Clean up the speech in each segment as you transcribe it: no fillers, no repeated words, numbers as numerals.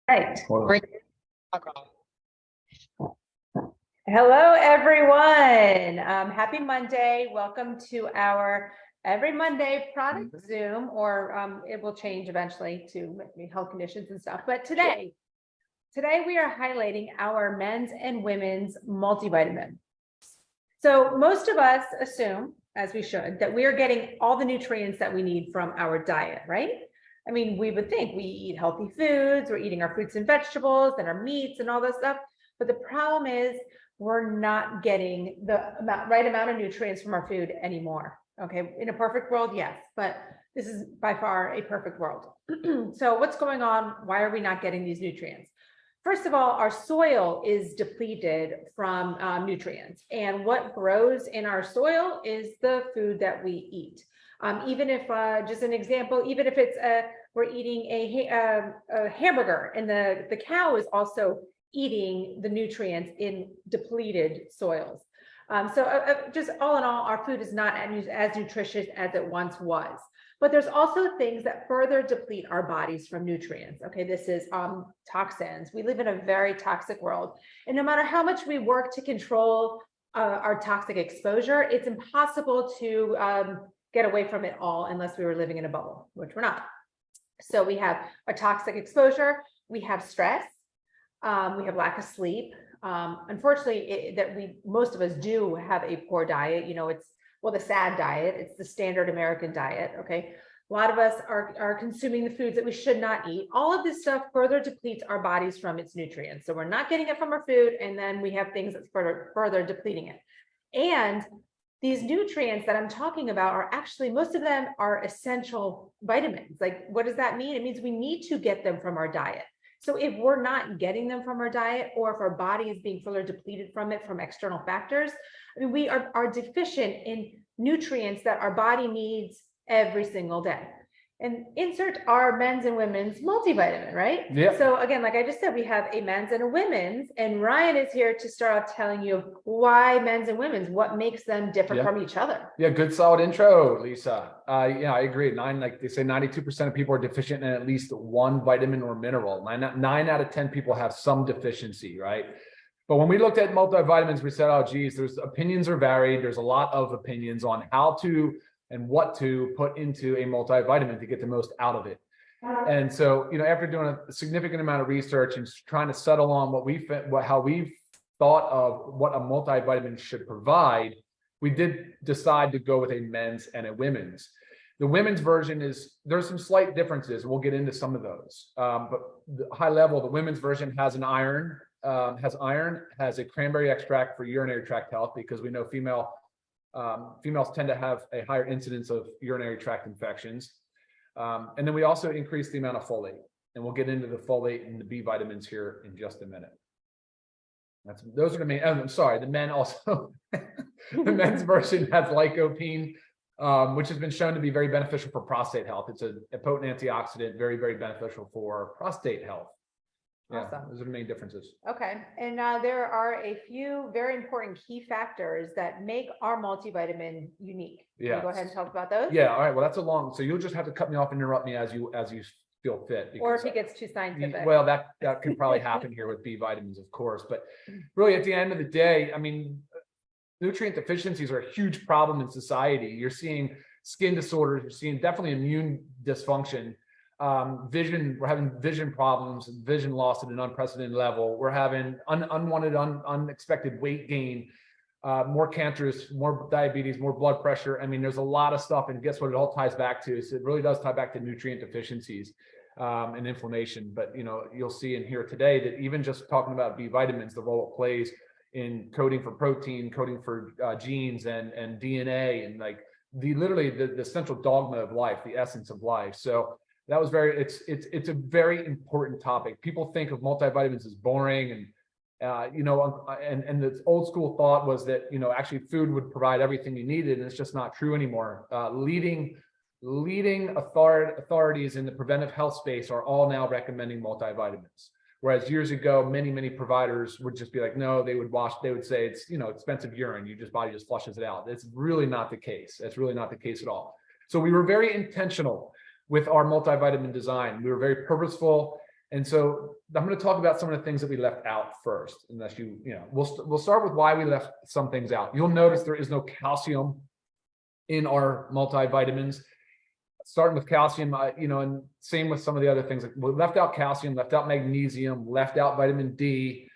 Right. Hold Hello, everyone. Happy Monday. Welcome to our every Monday product Zoom, or it will change eventually to health conditions and stuff. But today we are highlighting our men's and women's multivitamin. So most of us assume, as we should, that we are getting all the nutrients that we need from our diet, right? I mean, we would think we eat healthy foods, we're eating our fruits and vegetables and our meats and all that stuff. But the problem is we're not getting the right amount of nutrients from our food anymore. Okay, in a perfect world, yes, but this is by far a perfect world. So what's going on? Why are we not getting these nutrients? First of all, our soil is depleted from nutrients, and what grows in our soil is the food that we eat. Even if, just an example, even if it's we're eating a hamburger, and the cow is also eating the nutrients in depleted soils. Just all in all, our food is not as nutritious as it once was. But there's also things that further deplete our bodies from nutrients. Okay, this is toxins. We live in a very toxic world. And no matter how much we work to control our toxic exposure, it's impossible to get away from it all unless we were living in a bubble, which we're not. So we have a toxic exposure, we have stress, we have lack of sleep. Unfortunately, most of us do have a poor diet. You know, it's the SAD diet. It's the standard American diet. Okay. A lot of us are consuming the foods that we should not eat. All of this stuff further depletes our bodies from its nutrients. So we're not getting it from our food. And then we have things that's further depleting it. And these nutrients that I'm talking about are actually, most of them are essential vitamins. Like, what does that mean? It means we need to get them from our diet. So if we're not getting them from our diet, or if our body is being further depleted from it from external factors, I mean, we are deficient in nutrients that our body needs every single day. And insert our men's and women's multivitamin, right? Yeah. So again, like I just said, we have a men's and a women's, and Ryan is here to start off telling you why men's and women's, what makes them different from each other. Yeah, good solid intro, Lisa. Yeah, I agree. Like they say, 92% of people are deficient in at least one vitamin or mineral. Nine out of 10 people have some deficiency, right? But when we looked at multivitamins, we said, oh, geez, opinions are varied. There's a lot of opinions on how to and what to put into a multivitamin to get the most out of it. And so, after doing a significant amount of research and trying to settle on how we've thought of what a multivitamin should provide, we did decide to go with a men's and a women's. The women's version there's some slight differences. We'll get into some of those. But the high level, the women's version has iron, has a cranberry extract for urinary tract health, because we know females tend to have a higher incidence of urinary tract infections. And then we also increase the amount of folate, and we'll get into the folate and the B vitamins here in just a minute. Those are the main. I'm sorry, the men also. The men's version has lycopene, which has been shown to be very beneficial for prostate health. It's a potent antioxidant, very, very beneficial for prostate health. Yeah, awesome. Those are the main differences. Okay. And there are a few very important key factors that make our multivitamin unique. Yeah. Go ahead and talk about those. Yeah. All right. Well, so you'll just have to cut me off and interrupt me as you feel fit. Or if it gets too scientific. Well, that can probably happen here with B vitamins, of course. But really, at the end of the day, I mean, nutrient deficiencies are a huge problem in society. You're seeing skin disorders. You're seeing definitely immune dysfunction. Vision, we're having vision problems, vision loss at an unprecedented level. We're having unwanted, unexpected weight gain, more cancers, more diabetes, more blood pressure. I mean, there's a lot of stuff, and guess what it all ties back to? So it really does tie back to nutrient deficiencies and inflammation. But you'll see in here today that even just talking about B vitamins, the role it plays in coding for protein, coding for genes and DNA, and like literally the central dogma of life, the essence of life. So that was it's a very important topic. People think of multivitamins as boring, and and the old school thought was that actually food would provide everything you needed, and it's just not true anymore. Leading authorities in the preventive health space are all now recommending multivitamins, whereas years ago many providers would just be like, no, they would say it's expensive urine, body just flushes it out. It's really not the case. That's really not the case at all. So we were very intentional with our multivitamin design. We were very purposeful And so I'm going to talk about some of the things that we left out first, unless we'll start with why we left some things out. You'll notice there is no calcium in our multivitamins. Starting with calcium, and same with some of the other things. Like we left out calcium, left out magnesium, left out vitamin D.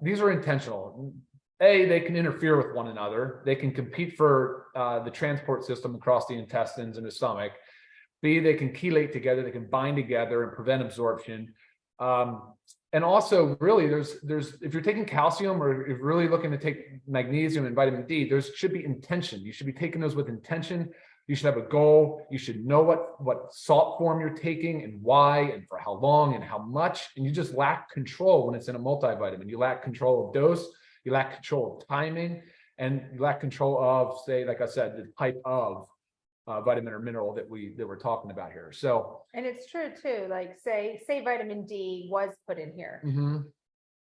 These are intentional. A, they can interfere with one another. They can compete for the transport system across the intestines and the stomach. B, they can chelate together. They can bind together and prevent absorption. And also, really, there's if you're taking calcium or if you're really looking to take magnesium and vitamin D, there should be intention. You should be taking those with intention. You should have a goal. You should know what salt form you're taking and why and for how long and how much. And you just lack control when it's in a multivitamin. You lack control of dose. You lack control of timing, and you lack control of, say, like I said, the type of vitamin or mineral that we're talking about here. So, and it's true too. Like say vitamin D was put in here,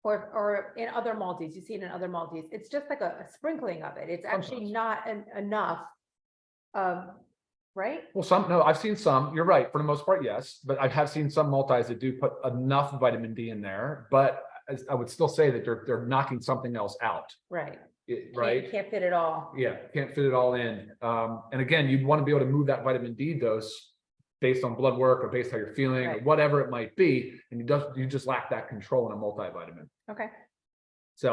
or in other multis. You see it in other multis. It's just like a sprinkling of it. It's actually not enough. Right? Well, no, I've seen some. You're right, for the most part, yes. But I have seen some multis that do put enough vitamin D in there, but I would still say that they're knocking something else out. Right. Right. Can't fit it all. Yeah, can't fit it all in. And again, you'd want to be able to move that vitamin D dose based on blood work or based on how you're feeling or whatever it might be, and you just lack that control in a multivitamin. Okay. So,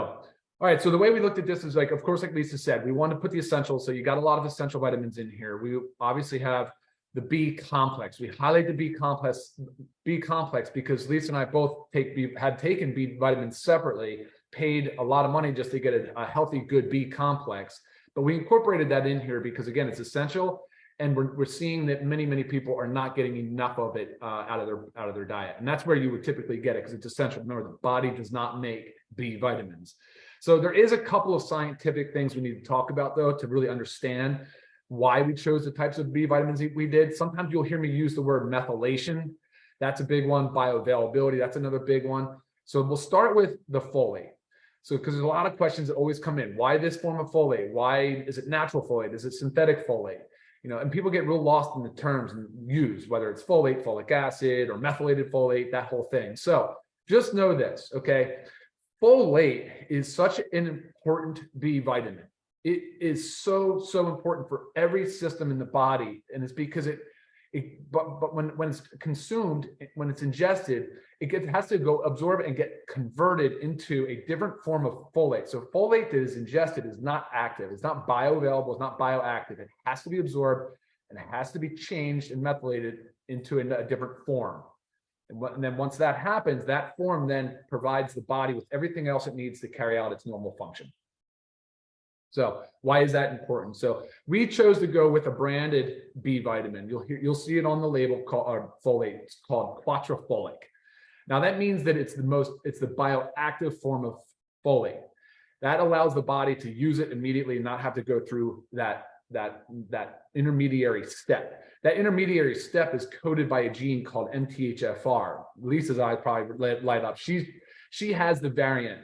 all right. So the way we looked at this is of course, like Lisa said, we wanted to put the essentials. So you got a lot of essential vitamins in here. We obviously have the B complex. We highlight the B complex because Lisa and I both had taken B vitamins separately, paid a lot of money just to get a healthy, good B complex. But we incorporated that in here because, again, it's essential. And we're seeing that many people are not getting enough of it out of their diet. And that's where you would typically get it because it's essential. Remember, the body does not make B vitamins. So there is a couple of scientific things we need to talk about, though, to really understand why we chose the types of B vitamins we did. Sometimes you'll hear me use the word methylation. That's a big one. Bioavailability, that's another big one. So we'll start with the folate. So because there's a lot of questions that always come in. Why this form of folate? Why is it natural folate? Is it synthetic folate? And people get real lost in the terms and use whether it's folate, folic acid, or methylated folate, that whole thing. So just know this, okay? Folate is such an important B vitamin. It is so important for every system in the body, and it's because but when it's consumed, when it's ingested, it has to go absorb and get converted into a different form of folate. So folate that is ingested is not active. It's not bioavailable. It's not bioactive. It has to be absorbed and it has to be changed and methylated into a different form. And then once that happens, that form then provides the body with everything else it needs to carry out its normal function. So why is that important? So we chose to go with a branded B vitamin. You'll see it on the label called folate. It's called quattrofolic. Now that means that it's the bioactive form of folate. That allows the body to use it immediately and not have to go through that intermediary step. That intermediary step is coded by a gene called MTHFR. Lisa's eyes probably light up. She has the variant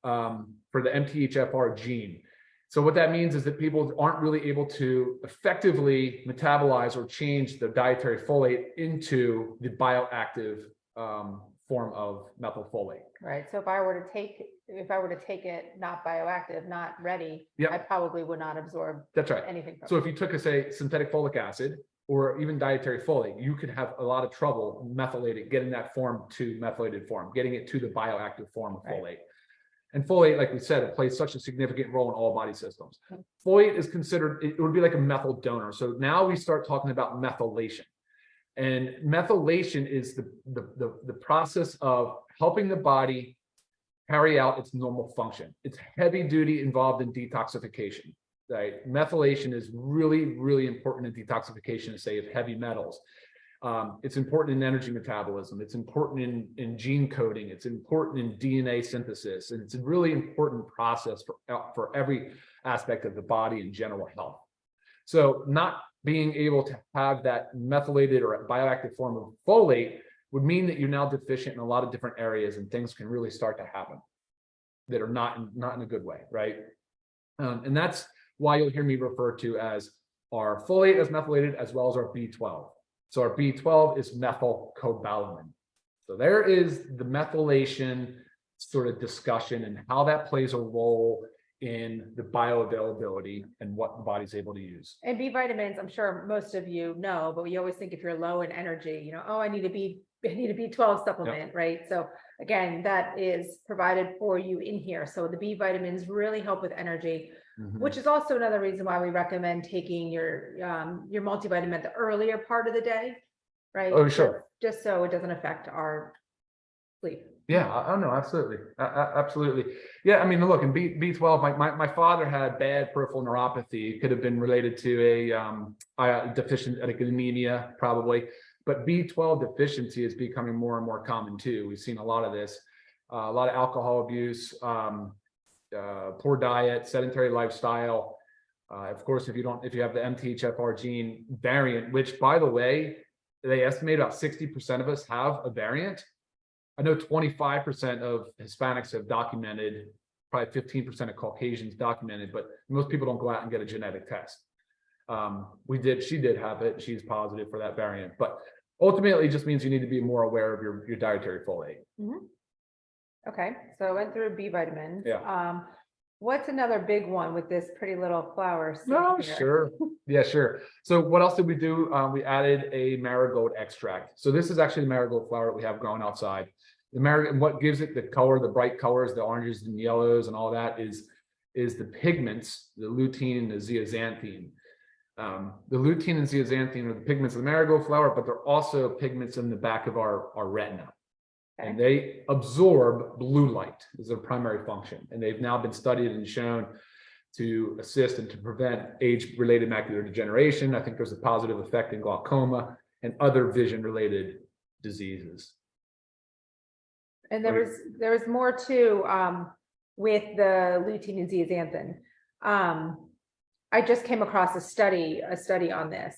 for the MTHFR gene. So what that means is that people aren't really able to effectively metabolize or change the dietary folate into the bioactive form of methylfolate. Right. So if I were to take it not bioactive, not ready, yep, I probably would not absorb anything from it. So if you took, say, synthetic folic acid or even dietary folate, you could have a lot of trouble getting that form to methylated form, getting it to the bioactive form of folate. And folate, like we said, it plays such a significant role in all body systems. Folate is considered, it would be like a methyl donor. So now we start talking about methylation. And methylation is the process of helping the body carry out its normal function. It's heavy duty involved in detoxification. Right? Methylation is really important in detoxification, say, of heavy metals. It's important in energy metabolism. It's important in gene coding. It's important in DNA synthesis. And it's a really important process for every aspect of the body and general health. So not being able to have that methylated or bioactive form of folate would mean that you're now deficient in a lot of different areas, and things can really start to happen that are not in a good way, right? And that's why you'll hear me refer to as our folate as methylated, as well as our B12. So our B12 is methylcobalamin. So there is the methylation sort of discussion and how that plays a role in the bioavailability and what the body's able to use. And B vitamins, I'm sure most of you know, but we always think if you're low in energy, oh, I need a B12 supplement, right? So again, that is provided for you in here. So the B vitamins really help with energy, which is also another reason why we recommend taking your multivitamin at the earlier part of the day, right? Oh, sure. Just so it doesn't affect our sleep. Yeah, I know, absolutely. Absolutely. Yeah, I mean, look, in B12, my father had bad peripheral neuropathy. It could have been related to a deficient anemia, probably. But B12 deficiency is becoming more and more common too. We've seen a lot of this, a lot of alcohol abuse, poor diet, sedentary lifestyle. Of course, if you have the MTHFR gene variant, which by the way, they estimate about 60% of us have a variant. I know 25% of Hispanics have documented, probably 15% of Caucasians documented, but most people don't go out and get a genetic test. She did have it. She's positive for that variant, but ultimately it just means you need to be more aware of your dietary folate. Okay, so I went through B vitamins. Yeah. What's another big one with this pretty little flower? No, sure. Yeah, sure. So what else did we do? We added a marigold extract. So this is actually the marigold flower that we have growing outside. The marigold, and what gives it the color, the bright colors, the oranges and yellows and all that is the pigments, the lutein and the zeaxanthin. The lutein and zeaxanthin are the pigments of the marigold flower, but they're also pigments in the back of our retina. Okay. And they absorb blue light is their primary function. And they've now been studied and shown to assist and to prevent age-related macular degeneration. I think there's a positive effect in glaucoma and other vision-related diseases. And there was more too with the lutein and zeaxanthin. I just came across a study on this,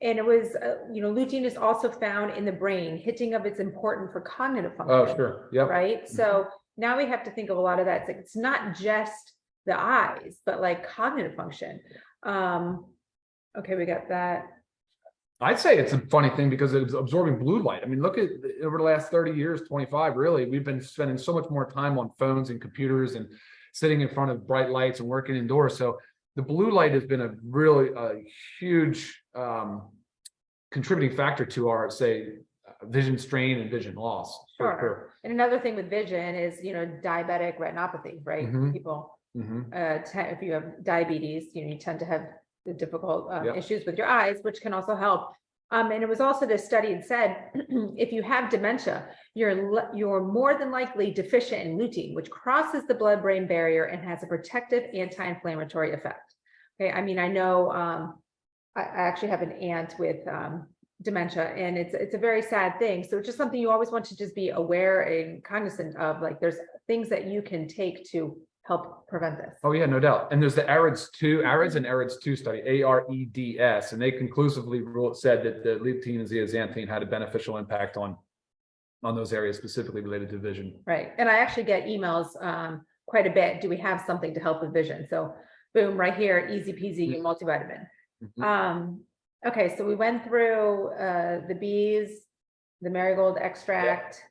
and it was lutein is also found in the brain. Hitting of it's important for cognitive function. Oh, sure. Yeah. Right. So now we have to think of a lot of that. It's not just the eyes, but like cognitive function. Okay, we got that. I'd say it's a funny thing because it's absorbing blue light. I mean, look at over the last 30 years, 25, really, we've been spending so much more time on phones and computers and sitting in front of bright lights and working indoors. So the blue light has been a huge contributing factor to our, say, vision strain and vision loss. Sure. And another thing with vision is, diabetic retinopathy, right? People, if you have diabetes, you tend to have the difficult issues with your eyes, which can also help. And it was also this study that said, if you have dementia, you're more than likely deficient in lutein, which crosses the blood-brain barrier and has a protective anti-inflammatory effect. Okay, I mean, I know I actually have an aunt with dementia, and it's a very sad thing. So it's just something you always want to just be aware and cognizant of. Like, there's things that you can take to help prevent this. Oh yeah, no doubt. And there's the AREDS and AREDS 2 study, AREDS, and they conclusively said that the lutein and zeaxanthin had a beneficial impact on those areas specifically related to vision. Right. And I actually get emails quite a bit. Do we have something to help with vision? So boom, right here, easy peasy, your multivitamin. Okay, so we went through the bees, the marigold extract,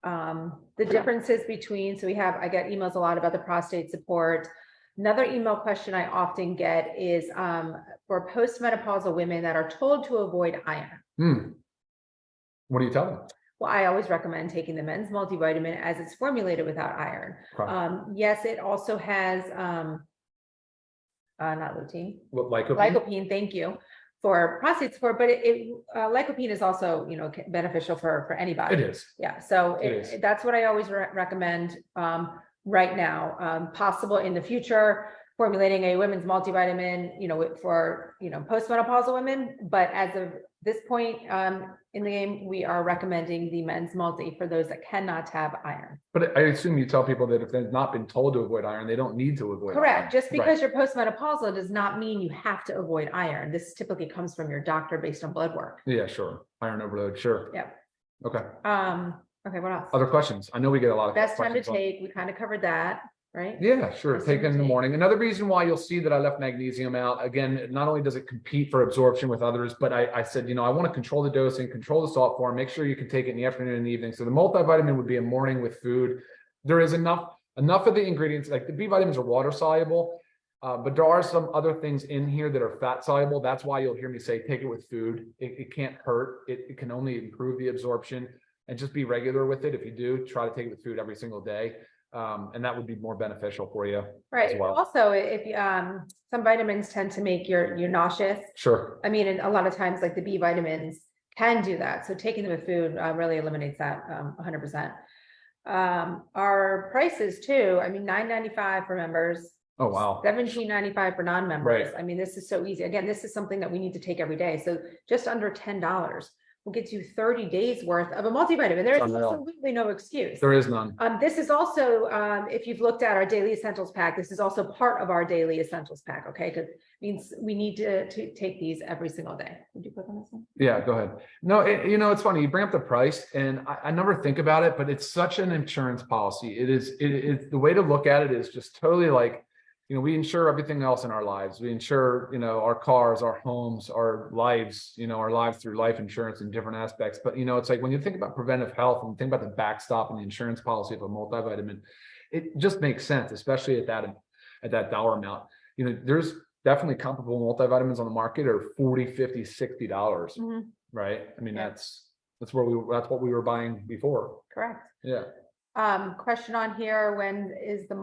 the differences between, I get emails a lot about the prostate support. Another email question I often get is for postmenopausal women that are told to avoid iron. What do you tell them? Well, I always recommend taking the men's multivitamin as it's formulated without iron. Okay. Yes, it also has not lutein. What, lycopene? Lycopene, thank you, for prostate support, but lycopene is also, beneficial for anybody. It is. Yeah. So that's what I always recommend right now. Possible in the future, formulating a women's multivitamin, for, postmenopausal women. But as of this point in the game, we are recommending the men's multi for those that cannot have iron. But I assume you tell people that if they've not been told to avoid iron, they don't need to avoid Correct. iron. Just because you're postmenopausal does not mean you have to avoid iron. This typically comes from your doctor based on blood work. Yeah, sure. Iron overload, sure. Yeah. Okay. Okay, what else? Other questions? I know we get a lot of best questions. Time to take, we kind of covered that. right? Yeah, sure. Just Take it in the intake. morning. Another reason why you'll see that I left magnesium out, again, not only does it compete for absorption with others, but I said, I want to control the dosing, control the salt form, make sure you can take it in the afternoon and the evening. So the multivitamin would be a morning with food. There is enough of the ingredients, like the B vitamins are water soluble, but there are some other things in here that are fat soluble. That's why you'll hear me say, take it with food. It can't hurt. It can only improve the absorption, and just be regular with it. If you do, try to take it with food every single day. And that would be more beneficial for you Right. as well. Also, if some vitamins tend to make you nauseous. Sure. I mean, and a lot of times like the B vitamins can do that. So taking them with food really eliminates that 100%. Our prices too, I mean, $9.95 for members. Oh, wow. $17.95 for non-members. Right. I mean, this is so easy. Again, this is something that we need to take every day. So just under $10 will get you 30 days worth of a multivitamin. There is absolutely no excuse. There is none. This is also, if you've looked at our daily essentials pack, this is also part of our daily essentials pack. Okay, because it means we need to take these every single day. Would you click on this one? Yeah, go ahead. No, it's funny. You bring up the price, and I never think about it, but it's such an insurance policy. It's the way to look at it is just totally like, we insure everything else in our lives. We insure, our cars, our homes, our lives, our lives through life insurance in different aspects. But, it's like when you think about preventive health and you think about the backstop and the insurance policy of a multivitamin, it just makes sense, especially at that dollar amount. There's definitely comparable multivitamins on the market are $40, $50, $60, right? I mean, that's what we were buying before. Correct. Yeah. Question on here, when is the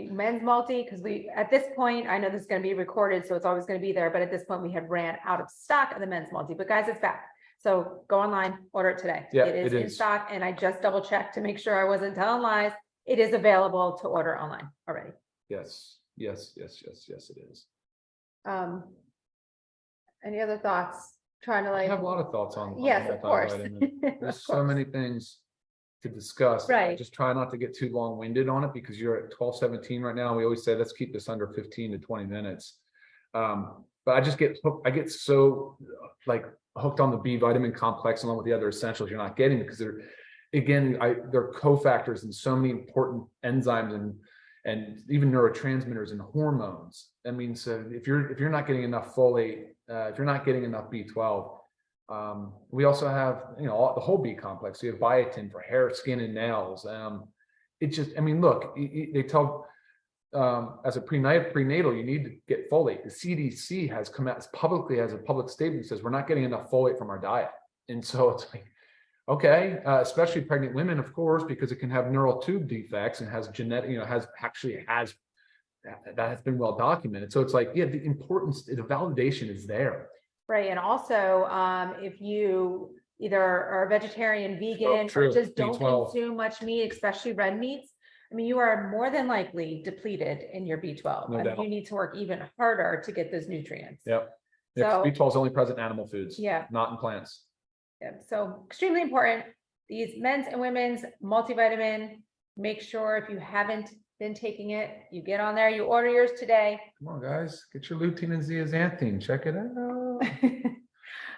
men's multi? Because at this point, I know this is going to be recorded, so it's always going to be there, but at this point we had ran out of stock of the men's multi, but guys, it's back. So go online, order it today. Yeah, it is in stock, and I just double checked to make sure I wasn't telling lies. It is available to order online already. Yes, it is. Any other thoughts? Trying to I have a lot of thoughts on yes, of course. There's so many things to discuss. Right. Just try not to get too long-winded on it, because you're at 12:17 right now. We always say let's keep this under 15 to 20 minutes. But I just get hooked. I get so hooked on the B vitamin complex along with the other essentials you're not getting, because they're cofactors in so many important enzymes and even neurotransmitters and hormones. I mean, so if you're not getting enough folate, if you're not getting enough B12, we also have, the whole B complex. So you have biotin for hair, skin, and nails. Look, they tell, as a prenatal, you need to get folate. The CDC has come out publicly as a public statement that says we're not getting enough folate from our diet. And so it's like, okay, especially pregnant women, of course, because it can have neural tube defects and has genetic, that has been well documented. So it's like, yeah, the importance, the validation is there. Right. And also, if you either are vegetarian, vegan, or just don't B12. consume much meat, especially red meats, I mean, you are more than likely depleted in your B12. No doubt. You need to work even harder to get those nutrients. Yep. So, B12 is only present in animal foods. Yeah. Not in plants. Yeah. So extremely important. These men's and women's multivitamin. Make sure if you haven't been taking it, you get on there, you order yours today. Come on, guys, get your lutein and zeaxanthin. Check it out.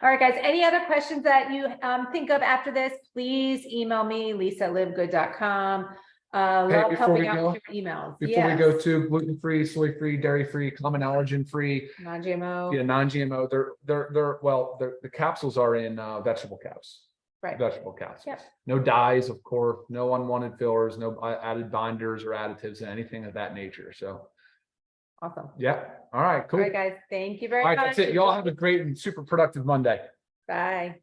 All right, guys, any other questions that you think of after this, please email me, lisa@livegood.com. Love helping out with your emails. Before we go to gluten-free, soy-free, dairy-free, common allergen-free, non-GMO. Yeah, non-GMO. The capsules are in vegetable caps. Right. Vegetable capsules. Yep. No dyes, of course, no unwanted fillers, no added binders or additives, and anything of that nature. So awesome. Yeah. All right, cool. All right, guys. Thank you very All right, much. that's it. Y'all have a great and super productive Monday. Bye.